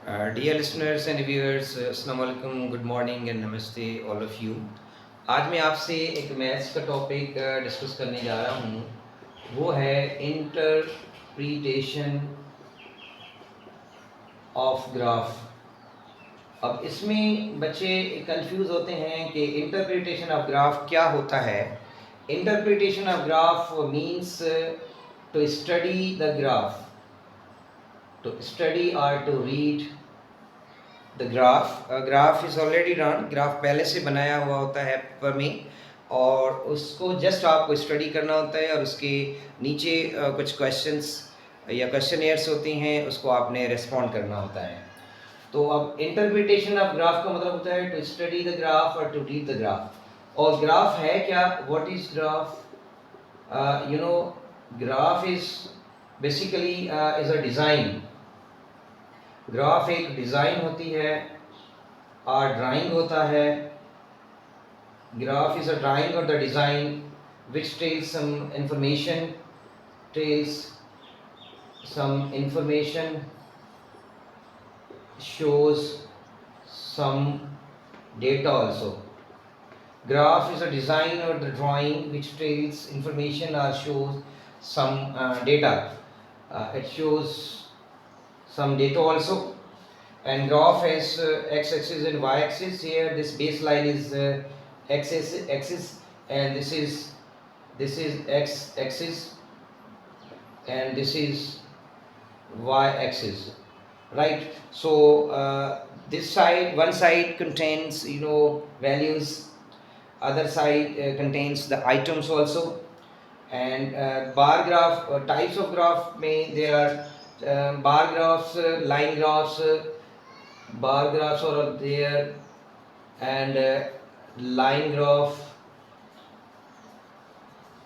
Dear listeners and viewers, अस्सलाम वालेकुम, good morning and नमस्ते ऑल ऑफ यू। आज मैं आपसे एक मैथ्स का टॉपिक डिस्कस करने जा रहा हूँ। वो है इंटरप्रिटेशन ऑफ ग्राफ। अब इसमें बच्चे कंफ्यूज होते हैं कि इंटरप्रिटेशन ऑफ ग्राफ क्या होता है। Interpretation of graph means to study the graph, to study और to read the graph is already run. Graph पहले से बनाया हुआ होता है पेपर में, और उसको जस्ट आपको स्टडी करना होता है, और उसके नीचे कुछ क्वेश्चंस या क्वेश्चनियर्स होते हैं, उसको आपने रिस्पॉन्ड करना होता है। तो अब इंटरप्रिटेशन ऑफ ग्राफ का मतलब होता है टू स्टडी द ग्राफ और टू रीड द ग्राफ। और ग्राफ है क्या, what is graph? You know, graph is basically is a design. Graph एक डिज़ाइन होती है और ड्राइंग होता है। ग्राफ इज अ ड्राइंग और the design which tells some information, shows some data also. Graph is a design or the drawing which tells information or shows some data. It shows some data also. And graph has x-axis and y-axis. Here this baseline is x-axis, and this is x-axis, and this is y-axis, right? So this side, one side contains values, other side contains the items also. And bar graph, types of graph may there are bar graphs, line graphs, bar graphs are there, and line graph,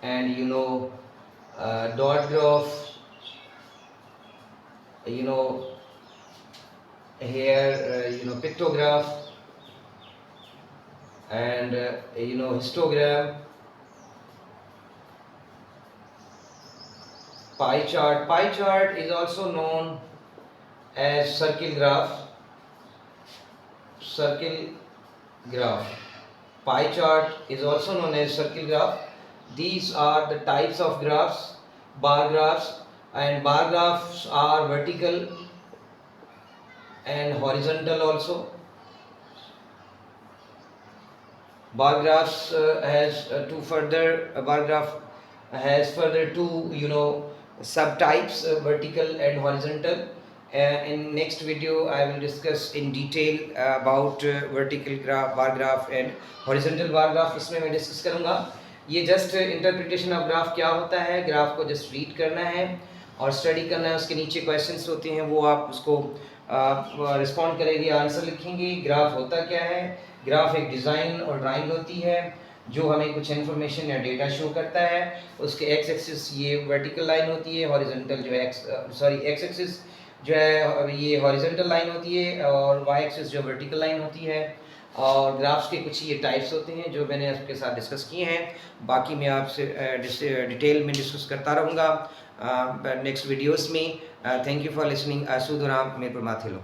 and dot graph, here pictograph, and histogram, pie chart. Pie chart is also known as circle graph. Pie chart is also known as circle graph. These are the types of graphs. Bar graphs, and bar graphs are vertical and horizontal also. Bar graphs bar graph has further two subtypes, vertical and horizontal. In next video I will discuss in detail about vertical graph, bar graph and horizontal bar graph. इसमें मैं discuss करूँगा। ये just interpretation of graph क्या होता है। Graph को just read करना है और स्टडी करना है। उसके नीचे क्वेश्चंस होते हैं, वो आप उसको रिस्पॉन्ड करेंगे, आंसर लिखेंगे। ग्राफ होता क्या है? ग्राफ एक डिज़ाइन और ड्राइंग होती है जो हमें कुछ इन्फॉर्मेशन या डेटा शो करता है। उसके एक्स एक्सिस ये वर्टिकल लाइन होती है, हॉरिजॉन्टल जो है एक्स एक्सिस जो है ये हॉरिजॉन्टल लाइन होती है, और वाई एक्सिस जो वर्टिकल लाइन होती है। और ग्राफ्स के कुछ ये टाइप्स होते हैं जो मैंने आपके साथ डिस्कस किए हैं। बाकी मैं आपसे डिटेल में डिस्कस करता रहूँगा नेक्स्ट वीडियोस में। Thank you for listening. सूद राम मेरे पर माथे लो।